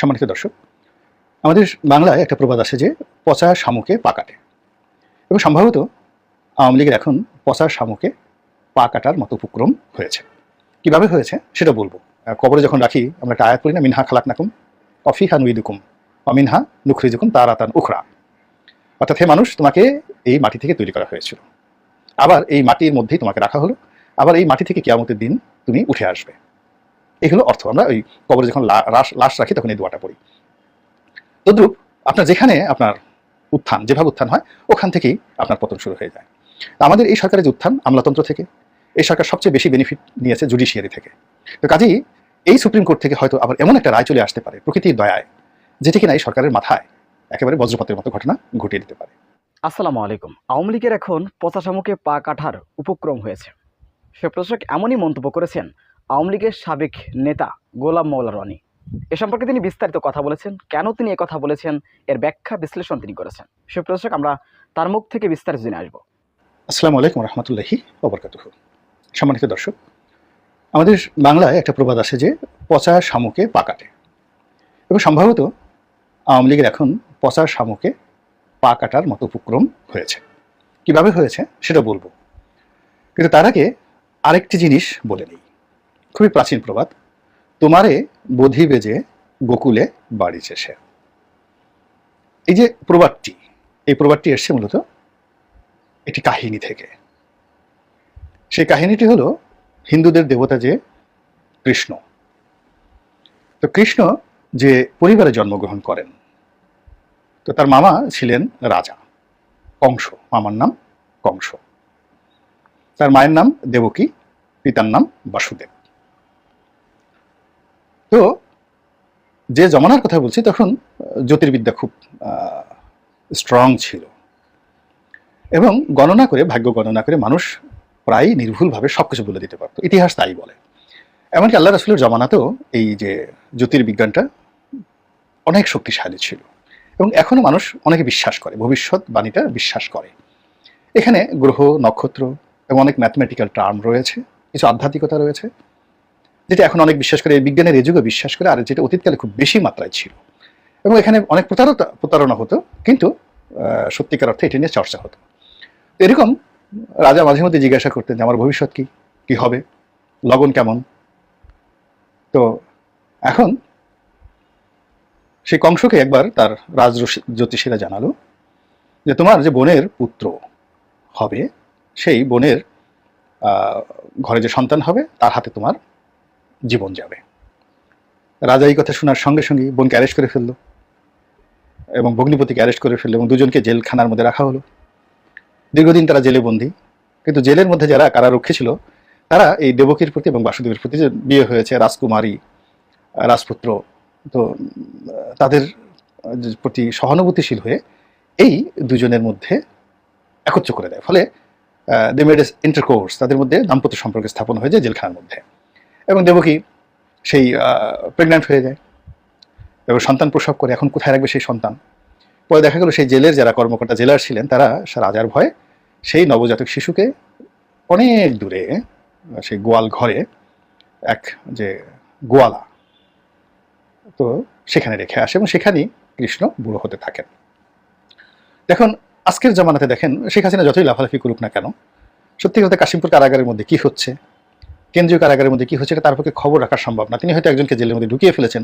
সম্মানিত দর্শক, আমাদের বাংলায় একটা প্রবাদ আছে যে পচা শামুকে পা কাটে, এবং সম্ভবত আওয়ামী লীগের এখন পচা শামুকে পা কাটার মতো উপক্রম হয়েছে। কিভাবে হয়েছে সেটা বলবো। কবরে যখন রাখি আমরা একটা আয়াত পড়ি না, মিনহা খালাকনাকুম অফিহা নুইদুকুম অমিনহা নুখরিজুকুম তারাতান উখরা। অর্থাৎ হে মানুষ, তোমাকে এই মাটি থেকে তৈরি করা হয়েছিল, আবার এই মাটির মধ্যেই তোমাকে রাখা হলো, আবার এই মাটি থেকে কিয়ামতের দিন তুমি উঠে আসবে। এগুলো অর্থ আমরা ওই কবরে যখন লাশ রাখি তখন এই দোয়াটা পড়ি। তদ্রূপ আপনার যেখানে আপনার উত্থান, যেভাবে উত্থান হয় ওখান থেকেই আপনার পতন শুরু হয়ে যায়। আমাদের এই সরকারের যে উত্থান আমলাতন্ত্র থেকে, এই সরকার সবচেয়ে বেশি বেনিফিট নিয়েছে জুডিশিয়ারি থেকে। তো কাজেই এই সুপ্রিম কোর্ট থেকে হয়তো আবার এমন একটা রায় চলে আসতে পারে প্রকৃতির দয়ায়, যেটি কিনা এই সরকারের মাথায় একেবারে বজ্রপাতের মতো ঘটনা ঘটিয়ে দিতে পারে। আসসালামু আলাইকুম। আওয়ামী লীগের এখন পচা শামুকে পা কাটার উপক্রম হয়েছে। সে প্রশাসক এমনই মন্তব্য করেছেন আওয়ামী লীগের সাবেক নেতা গোলাম মাওলা রনি। এ সম্পর্কে তিনি বিস্তারিত কথা বলেছেন। কেন তিনি কথা বলেছেন এর ব্যাখ্যা বিশ্লেষণ তিনি করেছেন। সে প্রশাসক আমরা তার মুখ থেকে বিস্তারিত জেনে আসবো। আসসালামু আলাইকুম রহমতুল্লাহি ওয়া বারাকাতুহু। সম্মানিত দর্শক, আমাদের বাংলায় একটা প্রবাদ আছে যে পচা শামুকে পা কাটে, এবং সম্ভবত আওয়ামী লীগের এখন পচা শামুকে পা কাটার মতো উপক্রম হয়েছে। কিভাবে হয়েছে সেটা বলবো, কিন্তু তার আগে আরেকটি জিনিস বলে নেই। খুবই প্রাচীন প্রবাদ, তোমারে বোধি বেজে গোকুলে বাড়িছে সে। এই যে প্রবাদটি, এই প্রবাদটি এসছে মূলত একটি কাহিনী থেকে। সেই কাহিনীটি হলো হিন্দুদের দেবতা যে কৃষ্ণ। তো কৃষ্ণ যে পরিবারে জন্মগ্রহণ করেন, তো তার মামা ছিলেন রাজা কংস, মামার নাম কংস, তার মায়ের নাম দেবকী, পিতার নাম বাসুদেব। তো যে জমানার কথা বলছি তখন জ্যোতির্বিদ্যা খুব স্ট্রং ছিল, এবং গণনা করে, ভাগ্য গণনা করে মানুষ প্রায় নির্ভুলভাবে সবকিছু বলে দিতে পারত, ইতিহাস তাই বলে। এমনকি আল্লাহ রাসূলের জমানাতেও এই যে জ্যোতির্বিজ্ঞানটা অনেক শক্তিশালী ছিল, এবং এখনো মানুষ অনেকে বিশ্বাস করে, ভবিষ্যৎবাণীটা বিশ্বাস করে। এখানে গ্রহ, নক্ষত্র এবং অনেক ম্যাথমেটিক্যাল টার্ম রয়েছে, কিছু আধ্যাত্মিকতা রয়েছে, যেটা এখন অনেক বিশ্বাস করে, এই বিজ্ঞানের এই যুগে বিশ্বাস করে, আর যেটা অতীতকালে খুব বেশি মাত্রায় ছিল। এবং এখানে অনেক প্রতারণা হতো, কিন্তু সত্যিকার অর্থে এটা নিয়ে চর্চা হতো। এরকম রাজা মাঝে মধ্যে জিজ্ঞাসা করতেন যে আমার ভবিষ্যৎ কি, কি হবে, লগন কেমন। তো এখন সেই কংসকে একবার তার জ্যোতিষীরা জানালো যে তোমার যে বোনের পুত্র হবে, সেই বোনের ঘরে যে সন্তান হবে তার হাতে তোমার জীবন যাবে। রাজা এই কথা শোনার সঙ্গে সঙ্গে বোনকে অ্যারেস্ট করে ফেললো, এবং ভগ্নিপতিকে অ্যারেস্ট করে ফেললো, এবং দুজনকে জেলখানার মধ্যে রাখা হলো। দীর্ঘদিন তারা জেলে বন্দী। কিন্তু জেলের মধ্যে যারা কারারক্ষী ছিল, তারা এই দেবকীর প্রতি এবং বাসুদেবের প্রতি যে বিয়ে হয়েছে, রাজকুমারী রাজপুত্র, তো তাদের প্রতি সহানুভূতিশীল হয়ে এই দুজনের মধ্যে একত্র করে দেয়। ফলে দে মেড ইন্টারকোর্স, তাদের মধ্যে দাম্পত্য সম্পর্ক স্থাপন হয়ে যায় জেলখানার মধ্যে, এবং দেবকী সেই প্রেগন্যান্ট হয়ে যায় এবং সন্তান প্রসব করে। এখন কোথায় রাখবে সেই সন্তান? পরে দেখা গেল সেই জেলের যারা কর্মকর্তা, জেলার ছিলেন, তারা রাজার ভয়ে সেই নবজাতক শিশুকে অনেক দূরে সেই গোয়াল ঘরে, এক যে গোয়ালা, তো সেখানে রেখে আসে, এবং সেখানেই কৃষ্ণ বুড়ো হতে থাকেন। দেখুন আজকের জামানাতে দেখেন, শেখ হাসিনা যতই লাফালাফি করুক না কেন, সত্যি কথা কাশিমপুর কারাগারের মধ্যে কি হচ্ছে, কেন্দ্রীয় কারাগারের মধ্যে কি হচ্ছে, এটা তার পক্ষে খবর রাখা সম্ভব না। তিনি হয়তো একজনকে জেলের মধ্যে ঢুকিয়ে ফেলেছেন,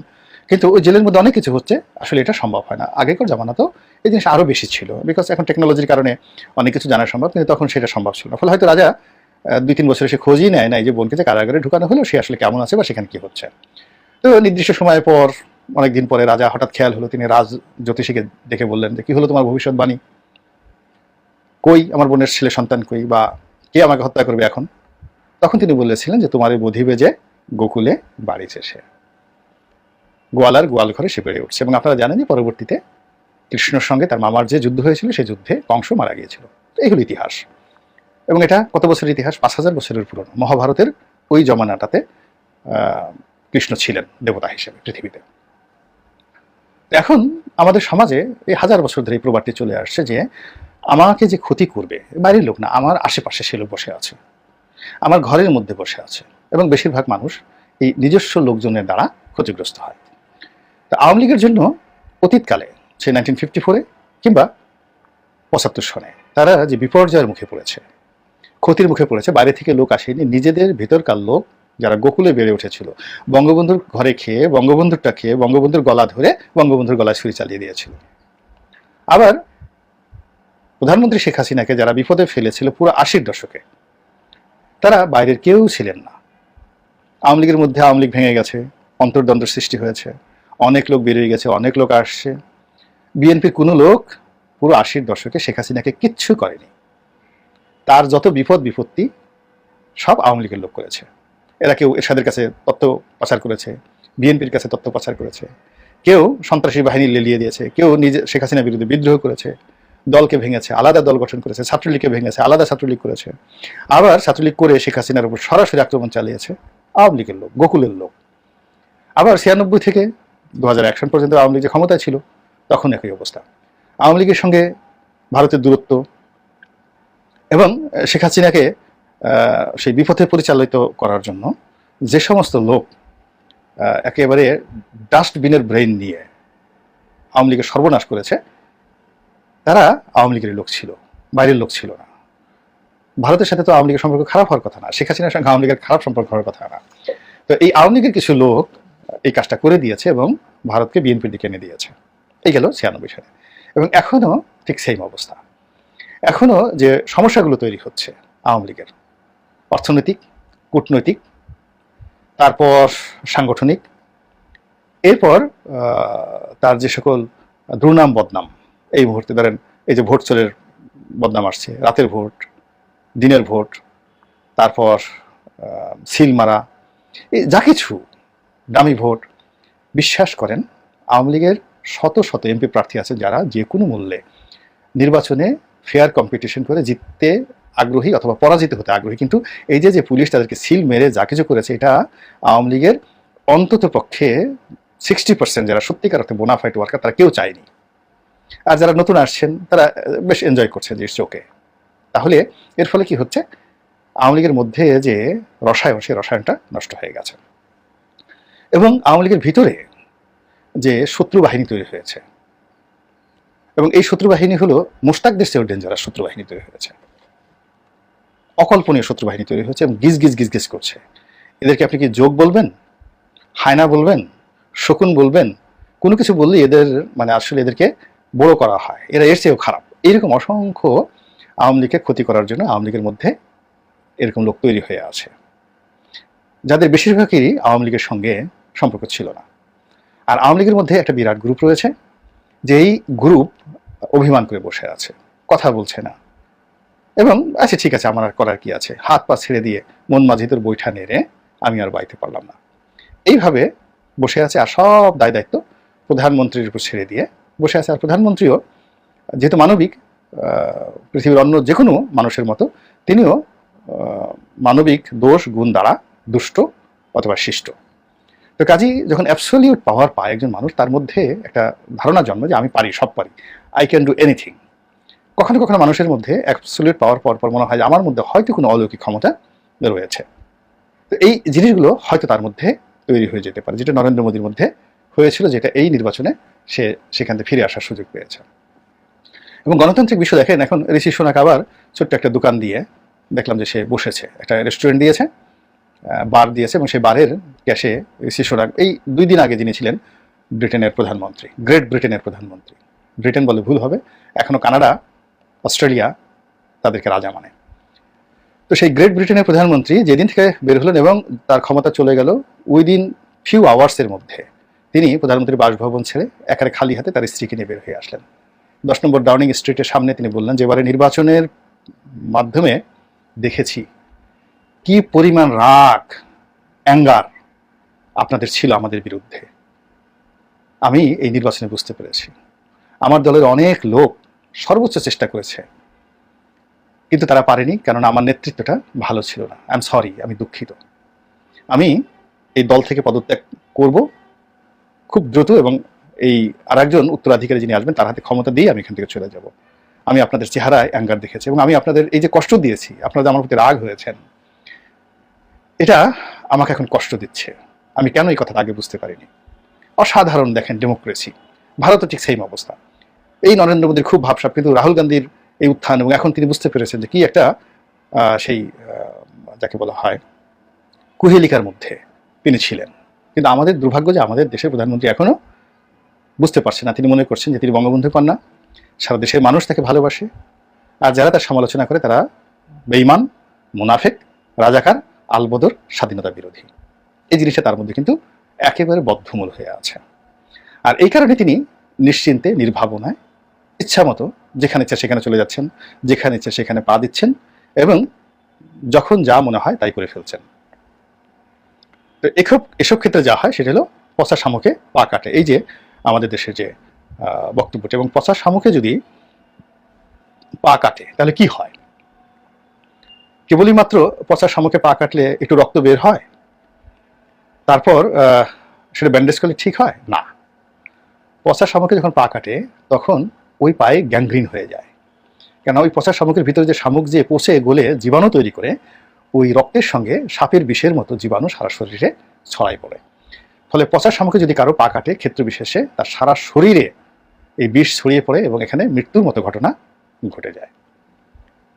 কিন্তু ওই জেলের মধ্যে অনেক কিছু হচ্ছে, আসলে এটা সম্ভব হয় না। আগেকার জামানাতেও এই জিনিস আরও বেশি ছিল, বিকজ এখন টেকনোলজির কারণে অনেক কিছু জানা সম্ভব, কিন্তু তখন সেটা সম্ভব ছিল না। ফলে হয়তো রাজা 2-3 বছর সে খোঁজই নেয় না এই যে বোনকে যে কারাগারে ঢুকানো হলো সে আসলে কেমন আছে বা সেখানে কি হচ্ছে। তো নির্দিষ্ট সময় পর, অনেকদিন পরে রাজা হঠাৎ খেয়াল হলো, তিনি রাজ জ্যোতিষীকে ডেকে বললেন যে কি হলো তোমার ভবিষ্যৎবাণী, কই আমার বোনের ছেলে সন্তান কই, বা কে আমাকে হত্যা করবে এখন? তখন তিনি বলেছিলেন যে তোমার বোধি বেজে গোকুলে বাড়িছে সে, গোয়ালার গোয়াল ঘরে সে বেড়ে উঠছে। এবং আপনারা জানেন যে পরবর্তীতে কৃষ্ণর সঙ্গে তার মামার যে যুদ্ধ হয়েছিল, সেই যুদ্ধে কংস মারা গিয়েছিল। এই হলো ইতিহাস, এবং এটা কত বছরের ইতিহাস? 5000 বছরের পুরনো। মহাভারতের ওই জমানাটাতে কৃষ্ণ ছিলেন দেবতা হিসেবে পৃথিবীতে। এখন আমাদের সমাজে এই 1000 বছর ধরে এই প্রবাদটি চলে আসছে যে আমাকে যে ক্ষতি করবে, বাইরের লোক না, আমার আশেপাশে সে লোক বসে আছে, আমার ঘরের মধ্যে বসে আছে, এবং বেশিরভাগ মানুষ এই নিজস্ব লোকজনের দ্বারা ক্ষতিগ্রস্ত হয়। তা আওয়ামী লীগের জন্য অতীতকালে সে 1954-এ কিংবা 75 সনে তারা যে বিপর্যয়ের মুখে পড়েছে, ক্ষতির মুখে পড়েছে, বাইরে থেকে লোক আসেনি, নিজেদের ভেতরকার লোক যারা গোকুলে বেড়ে উঠেছিল, বঙ্গবন্ধুর ঘরে খেয়ে, বঙ্গবন্ধুরটা খেয়ে, বঙ্গবন্ধুর গলা ধরে বঙ্গবন্ধুর গলায় ছুরি চালিয়ে দিয়েছিল। আবার প্রধানমন্ত্রী শেখ হাসিনাকে যারা বিপদে ফেলেছিল পুরো 80-র দশকে, তারা বাইরের কেউ ছিলেন না। আওয়ামী লীগের মধ্যে আওয়ামী লীগ ভেঙে গেছে, অন্তর্দ্বন্দ্ব সৃষ্টি হয়েছে, অনেক লোক বেরিয়ে গেছে, অনেক লোক আসছে। বিএনপির কোনো লোক পুরো 80-র দশকে শেখ হাসিনাকে কিচ্ছু করেনি। তার যত বিপদ বিপত্তি সব আওয়ামী লীগের লোক করেছে। এরা কেউ এরশাদের কাছে তথ্য পাচার করেছে, বিএনপির কাছে তথ্য পাচার করেছে, কেউ সন্ত্রাসী বাহিনী লেলিয়ে দিয়েছে, কেউ নিজে শেখ হাসিনার বিরুদ্ধে বিদ্রোহ করেছে, দলকে ভেঙেছে, আলাদা দল গঠন করেছে, ছাত্রলীগকে ভেঙেছে, আলাদা ছাত্রলীগ করেছে, আবার ছাত্রলীগ করে শেখ হাসিনার উপর সরাসরি আক্রমণ চালিয়েছে আওয়ামী লীগের লোক, গোকুলের লোক। আবার 96 থেকে 2001 সন পর্যন্ত আওয়ামী লীগ যে ক্ষমতায় ছিল তখন একই অবস্থা। আওয়ামী লীগের সঙ্গে ভারতের দূরত্ব এবং শেখ হাসিনাকে সেই বিপথে পরিচালিত করার জন্য যে সমস্ত লোক একেবারে ডাস্টবিনের ব্রেইন নিয়ে আওয়ামী লীগের সর্বনাশ করেছে, তারা আওয়ামী লীগের লোক ছিল, বাইরের লোক ছিল না। ভারতের সাথে তো আওয়ামী লীগের সম্পর্ক খারাপ হওয়ার কথা না, শেখ হাসিনার সঙ্গে আওয়ামী লীগের খারাপ সম্পর্ক হওয়ার কথা না। তো এই আওয়ামী লীগের কিছু লোক এই কাজটা করে দিয়েছে এবং ভারতকে বিএনপির দিকে এনে দিয়েছে। এই গেল 96 সালে। এবং এখনো ঠিক সেম অবস্থা। এখনো যে সমস্যাগুলো তৈরি হচ্ছে আওয়ামী লীগের, অর্থনৈতিক, কূটনৈতিক, তারপর সাংগঠনিক, এরপর তার যে সকল দুর্নাম বদনাম, এই মুহূর্তে ধরেন এই যে ভোট চোরের বদনাম আসছে, রাতের ভোট, দিনের ভোট, তারপর সিল মারা, এই যা কিছু দামি ভোট। বিশ্বাস করেন আওয়ামী লীগের শত শত এমপি প্রার্থী আছেন যারা যে কোনো মূল্যে নির্বাচনে ফেয়ার কম্পিটিশন করে জিততে আগ্রহী অথবা পরাজিত হতে আগ্রহী, কিন্তু এই যে পুলিশ তাদেরকে সিল মেরে যা কিছু করেছে, এটা আওয়ামী লীগের অন্তত পক্ষে 60% যারা সত্যিকার অর্থে বোনাফাইড ওয়ার্কার তারা কেউ চায়নি। আর যারা নতুন আসছেন তারা বেশ এনজয় করছেন যে চোখে। তাহলে এর ফলে কি হচ্ছে, আওয়ামী লীগের মধ্যে যে রসায়ন, সেই রসায়নটা নষ্ট হয়ে গেছে। এবং আওয়ামী লীগের ভিতরে যে শত্রু বাহিনী তৈরি হয়েছে, এবং এই শত্রু বাহিনী হলো মোশতাকদের চেয়েও ডেঞ্জারাস শত্রু বাহিনী তৈরি হয়েছে, অকল্পনীয় শত্রু বাহিনী তৈরি হয়েছে এবং গিজ গিজ গিজ গিজ করছে। এদেরকে আপনি কি যোগ বলবেন, হায়না বলবেন, শকুন বলবেন, কোনো কিছু বললেই এদের মানে আসলে এদেরকে বড় করা হয়, এরা এর চেয়েও খারাপ। এইরকম অসংখ্য আওয়ামী লীগকে ক্ষতি করার জন্য আওয়ামী লীগের মধ্যে এরকম লোক তৈরি হয়ে আছে, যাদের বেশিরভাগই আওয়ামী লীগের সঙ্গে সম্পর্ক ছিল না। আর আওয়ামী লীগের মধ্যে একটা বিরাট গ্রুপ রয়েছে, যেই গ্রুপ অভিমান করে বসে আছে, কথা বলছে না, এবং আচ্ছা ঠিক আছে আমার আর করার কি আছে, হাত পা ছেড়ে দিয়ে মন মাঝি তোর বৈঠা নেড়ে আমি আর বাইতে পারলাম না, এইভাবে বসে আছে। আর সব দায় দায়িত্ব প্রধানমন্ত্রীর উপর ছেড়ে দিয়ে বসে আছে। আর প্রধানমন্ত্রীও যেহেতু মানবিক, পৃথিবীর অন্য যে কোনো মানুষের মতো তিনিও মানবিক দোষ গুণ দ্বারা দুষ্ট অথবা শিষ্ট। তো কাজী যখন অ্যাবসলিউট পাওয়ার পায় একজন মানুষ, তার মধ্যে একটা ধারণা জন্মে যে আমি পারি, সব পারি, আই ক্যান ডু এনিথিং। কখনো কখনো মানুষের মধ্যে অ্যাবসলিউট পাওয়ার পর মনে হয় যে আমার মধ্যে হয়তো কোনো অলৌকিক ক্ষমতা রয়েছে। তো এই জিনিসগুলো হয়তো তার মধ্যে তৈরি হয়ে যেতে পারে, যেটা নরেন্দ্র মোদীর মধ্যে হয়েছিল, যেটা এই নির্বাচনে সে সেখান থেকে ফিরে আসার সুযোগ পেয়েছে। এবং গণতান্ত্রিক বিষয় দেখেন, এখন ঋষি সোনাক আবার ছোট্ট একটা দোকান দিয়ে দেখলাম যে সে বসেছে, একটা রেস্টুরেন্ট দিয়েছে, বার দিয়েছে, এবং সেই বারের ক্যাশে ঋষি সোনাক এই 2 দিন আগে যিনি ছিলেন ব্রিটেনের প্রধানমন্ত্রী, গ্রেট ব্রিটেনের প্রধানমন্ত্রী, ব্রিটেন বলে ভুল হবে, এখনো কানাডা, অস্ট্রেলিয়া তাদেরকে রাজা মানে। তো সেই গ্রেট ব্রিটেনের প্রধানমন্ত্রী যেদিন থেকে বের হলেন এবং তার ক্ষমতা চলে গেল, উইদিন ফিউ আওয়ার্সের মধ্যে তিনি প্রধানমন্ত্রীর বাসভবন ছেড়ে একেবারে খালি হাতে তার স্ত্রীকে নিয়ে বের হয়ে আসলেন। 10 নম্বর ডাউনিং স্ট্রিটের সামনে তিনি বললেন যে এবারে নির্বাচনের মাধ্যমে দেখেছি কি পরিমাণ রাগ, অ্যাঙ্গার আপনাদের ছিল আমাদের বিরুদ্ধে, আমি এই নির্বাচনে বুঝতে পেরেছি। আমার দলের অনেক লোক সর্বোচ্চ চেষ্টা করেছে, কিন্তু তারা পারেনি, কেননা আমার নেতৃত্বটা ভালো ছিল না। আই এম সরি, আমি দুঃখিত। আমি এই দল থেকে পদত্যাগ করব খুব দ্রুত, এবং এই আরেকজন উত্তরাধিকারী যিনি আসবেন তার হাতে ক্ষমতা দিয়ে আমি এখান থেকে চলে যাব। আমি আপনাদের চেহারায় অ্যাঙ্গার দেখেছি, এবং আমি আপনাদের এই যে কষ্ট দিয়েছি, আপনারা আমার প্রতি রাগ হয়েছেন, এটা আমাকে এখন কষ্ট দিচ্ছে। আমি কেন এই কথাটা আগে বুঝতে পারিনি। অসাধারণ দেখেন ডেমোক্রেসি। ভারতও ঠিক সেম অবস্থা। এই নরেন্দ্র মোদীর খুব ভাবসাব, কিন্তু রাহুল গান্ধীর এই উত্থান এবং এখন তিনি বুঝতে পেরেছেন যে কি একটা সেই যাকে বলা হয় কুহেলিকার মধ্যে তিনি ছিলেন। কিন্তু আমাদের দুর্ভাগ্য যে আমাদের দেশের প্রধানমন্ত্রী এখনো বুঝতে পারছে না। তিনি মনে করছেন যে তিনি বঙ্গবন্ধু কন্যা, সারা দেশের মানুষ তাকে ভালোবাসে, আর যারা তার সমালোচনা করে তারা বেঈমান, মুনাফেক, রাজাকার, আলবদর, স্বাধীনতা বিরোধী। এই জিনিসটা তার মধ্যে কিন্তু একেবারে বদ্ধমূল হয়ে আছে। আর এই কারণে তিনি নিশ্চিন্তে, নির্ভাবনায়, ইচ্ছা মতো যেখানে ইচ্ছা সেখানে চলে যাচ্ছেন, যেখানে ইচ্ছা সেখানে পা দিচ্ছেন এবং যখন যা মনে হয় তাই করে ফেলছেন। তো এসব ক্ষেত্রে যা হয় সেটা হলো পচা শামুকে পা কাটে। এই যে আমাদের দেশের যে বক্তব্যটি, এবং পচা শামুকে যদি পা কাটে তাহলে কি হয়? কেবলই মাত্র পচা শামুকে পা কাটলে একটু রক্ত বের হয়, তারপর সেটা ব্যান্ডেজ করলে ঠিক হয়? না। পচা শামুকে যখন পা কাটে তখন ওই পায়ে গ্যাংগ্রিন হয়ে যায়। কেন? ওই পচা শামুকের ভিতরে যে শামুক যে পচে গলে জীবাণু তৈরি করে, ওই রক্তের সঙ্গে সাপের বিষের মতো জীবাণু সারা শরীরে ছড়াই পড়ে। ফলে পচা শামুকে যদি কারো পা কাটে, ক্ষেত্র বিশেষে তার সারা শরীরে এই বিষ ছড়িয়ে পড়ে এবং এখানে মৃত্যুর মতো ঘটনা ঘটে যায়।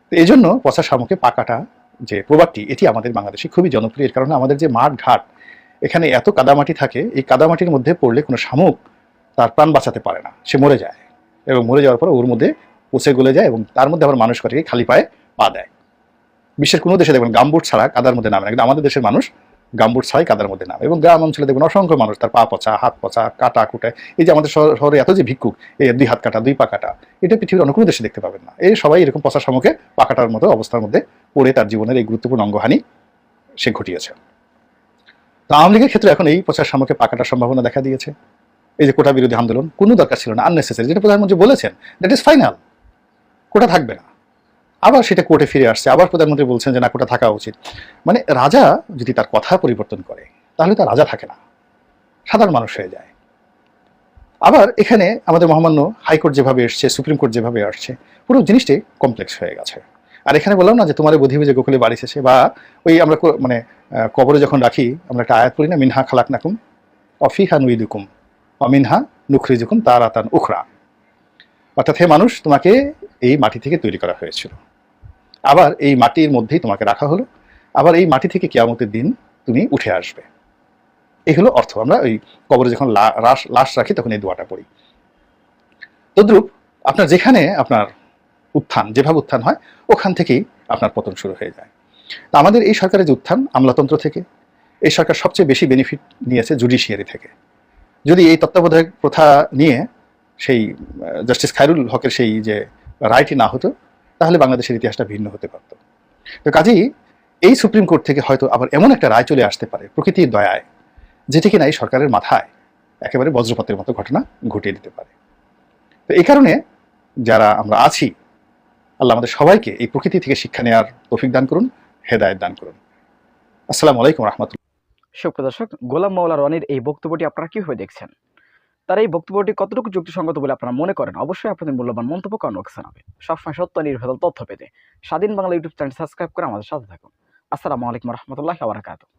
তো এই জন্য পচা শামুকে পা কাটা যে প্রবাদটি, এটি আমাদের বাংলাদেশে খুবই জনপ্রিয়। এর কারণে আমাদের যে মাঠ ঘাট, এখানে এত কাদামাটি থাকে, এই কাদামাটির মধ্যে পড়লে কোনো শামুক তার প্রাণ বাঁচাতে পারে না, সে মরে যায়। এবং মরে যাওয়ার পর ওর মধ্যে পচে গলে যায় এবং তার মধ্যে আবার মানুষ করে খালি পায়ে পা দেয়। বিশ্বের কোনো দেশে দেখবেন গামবুট ছাড়া কাদার মধ্যে নামে না, কিন্তু আমাদের দেশের মানুষ গামবুট ছাড়াই কাদার মধ্যে নামে। এবং গ্রাম অঞ্চলে দেখবেন অসংখ্য মানুষ তার পা পচা, হাত পচা, কাটা কুটায়। এই যে আমাদের শহরে এত যে ভিক্ষুক, এই 2 হাত কাটা, 2 পা কাটা, এটা পৃথিবীর অন্য কোনো দেশে দেখতে পাবেন না। এই সবাই এরকম পচা শামুকে পা কাটার মতো অবস্থার মধ্যে পড়ে তার জীবনের এই গুরুত্বপূর্ণ অঙ্গহানি সে ঘটিয়েছে। তো আওয়ামী লীগের ক্ষেত্রে এখন এই পচা শামুকে পা কাটার সম্ভাবনা দেখা দিয়েছে। এই যে কোটা বিরোধী আন্দোলন, কোনো দরকার ছিল না, আননেসেসারি, যেটা প্রধানমন্ত্রী বলেছেন দ্যাট ইজ ফাইনাল, কোটা থাকবে না। আবার সেটা কোর্টে ফিরে আসছে, আবার প্রধানমন্ত্রী বলছেন যে না, কোটা থাকা উচিত। মানে রাজা যদি তার কথা পরিবর্তন করে তাহলে তার রাজা থাকে না, সাধারণ মানুষ হয়ে যায়। আবার এখানে আমাদের মহামান্য হাইকোর্ট যেভাবে এসছে, সুপ্রিম কোর্ট যেভাবে আসছে, পুরো জিনিসটাই কমপ্লেক্স হয়ে গেছে। আর এখানে বললাম না যে তোমার বুদ্ধি যে গোকুলে বাড়ি শেষে, বা ওই আমরা মানে কবরে যখন রাখি আমরা একটা আয়াত পড়ি না, মিনহা খালাকনাকুম অফিহা নুইদুকুম অমিনহা নুখরিজুকুম তারাতান উখরা। অর্থাৎ হে মানুষ, তোমাকে এই মাটি থেকে তৈরি করা হয়েছিল, আবার এই মাটির মধ্যেই তোমাকে রাখা হলো, আবার এই মাটি থেকে কিয়ামতের দিন তুমি উঠে আসবে। এই হলো অর্থ। আমরা ওই কবরে যখন লাশ রাখি তখন এই দোয়াটা পড়ি। তদ্রূপ আপনার যেখানে আপনার উত্থান, যেভাবে উত্থান হয় ওখান থেকেই আপনার পতন শুরু হয়ে যায়। তা আমাদের এই সরকারের যে উত্থান, আমলাতন্ত্র থেকে, এই সরকার সবচেয়ে বেশি বেনিফিট নিয়েছে জুডিশিয়ারি থেকে। যদি এই তত্ত্বাবধায়ক প্রথা নিয়ে সেই জাস্টিস খায়রুল হকের সেই যে রায়টি না হতো, তাহলে বাংলাদেশের ইতিহাসটা ভিন্ন হতে পারত। তো কাজেই এই সুপ্রিম কোর্ট থেকে হয়তো আবার এমন একটা রায় চলে আসতে পারে প্রকৃতির দয়ায়, যেটি কিনা এই সরকারের মাথায় একেবারে বজ্রপাতের মতো ঘটনা ঘটিয়ে দিতে পারে। তো এই কারণে যারা আমরা আছি, আল্লাহ আমাদের সবাইকে এই প্রকৃতি থেকে শিক্ষা নেওয়ার তৌফিক দান করুন, হেদায়েত দান করুন। আসসালামু আলাইকুম রহমতুল্লাহ। সুপ্রিয় দর্শক, গোলাম মাওলা রনির এই বক্তব্যটি আপনারা কিভাবে দেখছেন? তার এই বক্তব্যটি কতটুকু যুক্তিসঙ্গত বলে আপনারা মনে করেন? অবশ্যই আপনাদের মূল্যবান মন্তব্য কমেন্ট বক্সে জানাবেন। সবসময় সত্য নির্ভেজাল তথ্য পেতে স্বাধীন বাংলা ইউটিউব চ্যানেল সাবস্ক্রাইব করে আমাদের সাথে থাকুন। আসসালামু আলাইকুম রহমতুল্লাহি ওয়া বারাকাতুহু।